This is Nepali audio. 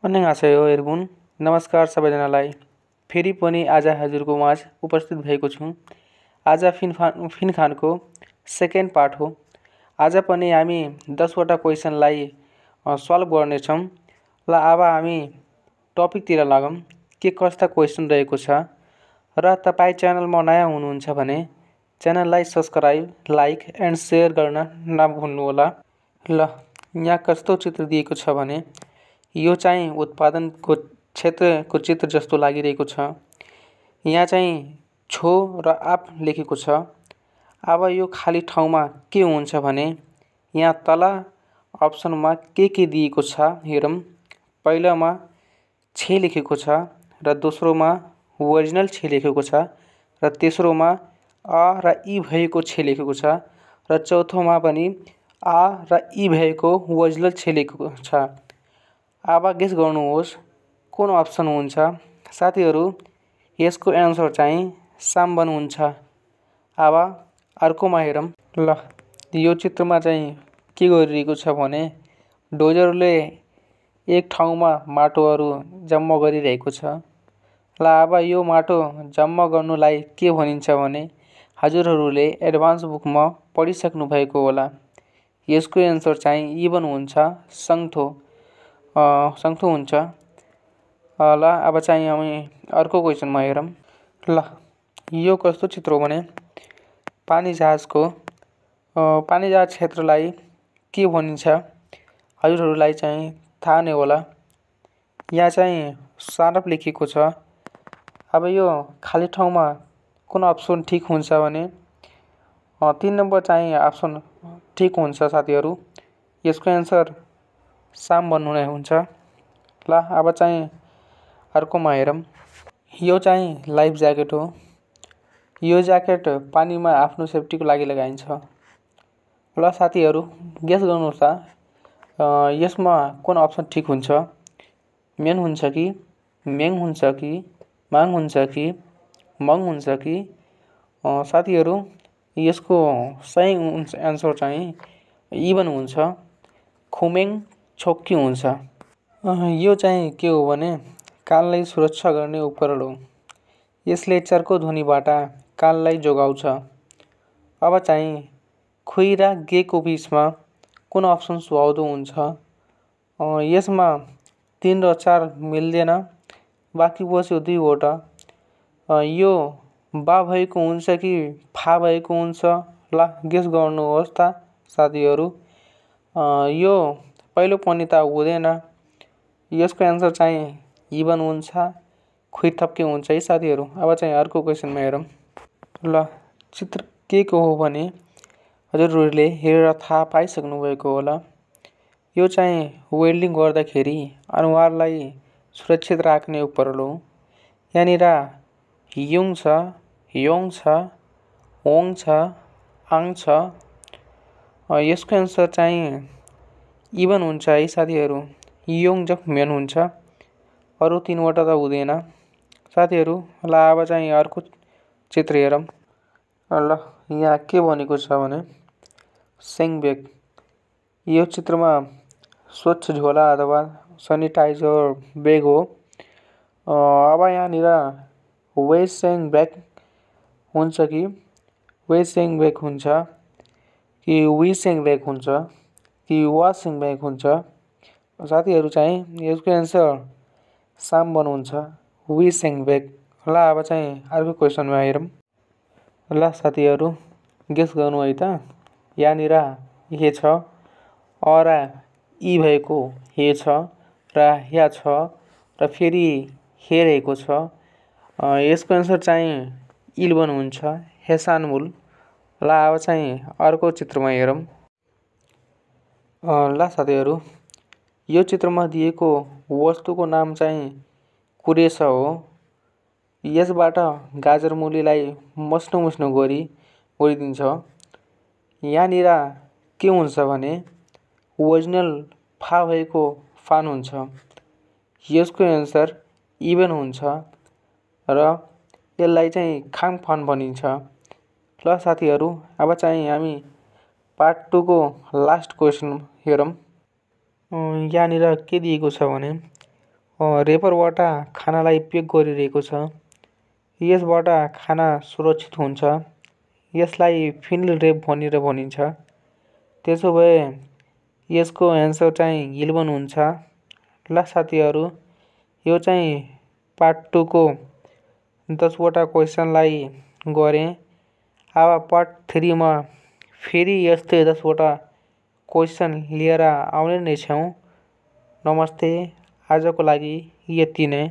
अन्यहासेयो एरगुन नमस्कार सबैजनालाई फेरि पनि आज हजुरको माझ उपस्थित भएको छु। आज फिनखानको सेकेन्ड पार्ट हो। आज पनि हामी 10वटा क्वेसनलाई सल्भ गर्नेछौँ। ल अब हामी टपिकतिर लागौँ के कस्ता क्वेसन रहेको छ र तपाईँ च्यानलमा नयाँ हुनुहुन्छ भने च्यानललाई सब्स्क्राइब, लाइक एन्ड सेयर गर्न नभुल्नुहोला। ल यहाँ कस्तो चित्र दिएको छ भने यो चाहिँ उत्पादनको क्षेत्रको चित्र जस्तो लागिरहेको छ। यहाँ चाहिँ छो र आप लेखेको छ। अब यो खाली ठाउँमा के हुन्छ भने यहाँ तल अप्सनमा के दिएको छ हेरौँ। पहिलोमा छे लेखेको छ र दोस्रोमा ओरिजिनल छे लेखेको छ र तेस्रोमा अ र इ भएको छे लेखेको छ र चौथोमा पनि अ र इ भएको ओरिजिनल छे लेखेको छ। अब गेस गर्नुहोस् कुन अप्सन हुन्छ। साथीहरू यसको एन्सर चाहिँ साम्बन हुन्छ। अब अर्कोमा हेरौँ। ल यो चित्रमा चाहिँ के गरिरहेको छ भने डोजरले एक ठाउँमा माटोहरू जम्मा गरिरहेको छ। ल अब यो माटो जम्मा गर्नुलाई के भनिन्छ भने हजुरहरूले एडभान्स बुकमा पढिसक्नु भएको होला। यसको एन्सर चाहिँ इभन हुन्छ, सङ्थो हुन्छ। ल अब चाहिँ हामी अर्को क्वेसनमा हेरौँ। ल यो कस्तो चित्र हो भने पानी जहाज क्षेत्रलाई के भनिन्छ हजुरहरूलाई चाहिँ थाहा नै होला। यहाँ चाहिँ सारप लेखेको छ। अब यो खाली ठाउँमा कुन अप्सन ठिक हुन्छ भने 3 नम्बर चाहिँ अप्सन ठिक हुन्छ साथीहरू। यसको एन्सर साम भन्नु नै हुन्छ। ल अब चाहिँ अर्कोमा हेरौँ। यो चाहिँ लाइफ ज्याकेट हो। यो ज्याकेट पानीमा आफ्नो सेफ्टीको लागि लगाइन्छ। ल साथीहरू गेस गर्नुहोस् त यसमा कुन अप्सन ठिक हुन्छ। मेन हुन्छ कि मेङ हुन्छ कि माङ हुन्छ कि मङ हुन्छ कि साथीहरू यसको सही एन्सर चाहिँ इभन हुन्छ, खुमेङ छोक्की हुन्छ। यो चाहिँ के हो भने कानलाई सुरक्षा गर्ने उपकरण हो। यसले चर्को ध्वनिबाट कानलाई जोगाउँछ। अब चाहिँ खुइ र गेको बिचमा कुन अप्सन सुहाउँदो हुन्छ। यसमा 3 र 4 मिल्दैन, बाँकी बस्यो 2वटा। यो बा भएको हुन्छ कि फा भएको हुन्छ। ल गेस गर्नुहोस् त साथीहरू। यो पहिलो पनि त हुँदैन। यसको एन्सर चाहिँ इभन हुन्छ, खुइ थप्के हुन्छ है साथीहरू। अब चाहिँ अर्को क्वेसनमा हेरौँ। ल चित्र के को हो भने हजुरहरूले हेरेर थाहा पाइसक्नु भएको होला। यो चाहिँ वेल्डिङ गर्दाखेरि अनुहारलाई सुरक्षित राख्ने उपकरण हो। यहाँनिर युङ छ, योङ छ, ओङ छ, आङ छ। यसको एन्सर चाहिँ इभन हुन्छ है साथीहरू। योङ जक मेन हुन्छ, अरू 3वटा त हुँदैन साथीहरू। ल अब चाहिँ अर्को चित्र हेरौँ। ल यहाँ के भनेको छ भने सेङबेग। यो चित्रमा स्वच्छ झोला अथवा सेनिटाइजर बेग हो। अब यहाँनिर वेसेङ ब्याग हुन्छ कि वेसेङ ब्याग हुन्छ कि विसेङ ब्याग हुन्छ कि वासिङ ब्याग हुन्छ। साथीहरू चाहिँ यसको एन्सर साम्बन हुन्छ, विसेङ ब्याग। ल अब चाहिँ अर्को क्वेसनमा हेरौँ। ल साथीहरू गेस गर्नु है त। यहाँनिर हे छ, अ र इ भएको हे छ र या छ र फेरि हे रहेको छ। यसको एन्सर चाहिँ इल्बन हुन्छ, हेसानमुल। ल अब चाहिँ अर्को चित्रमा हेरौँ। ल साथीहरू यो चित्रमा दिएको वस्तुको नाम चाहिँ कुरेस हो। यसबाट गाजर मुलीलाई मस्नो गरिदिन्छ। यहाँनिर के हुन्छ भने ओरिजिनल फा भएको फान हुन्छ। यसको एन्सर इभन हुन्छ र यसलाई चाहिँ खाङफान भनिन्छ। ल साथीहरू अब चाहिँ हामी पार्ट 2 को लास्ट क्वेसन हेरौँ। यहाँनिर के दिएको छ भने रेपरबाट खानालाई पेक गरिरहेको छ। यसबाट खाना सुरक्षित हुन्छ। यसलाई फिनल रेप भनेर भनिन्छ। त्यसो भए यसको एन्सर चाहिँ 11 हुन्छ। ल साथीहरू, यो चाहिँ पार्ट 2 को 10वटा क्वेसनलाई गरेँ। अब पार्ट 3 मा फेरि यस्तै 10वटा क्वेसन लिएर आउने नै छौँ। नमस्ते, आजको लागि यति नै।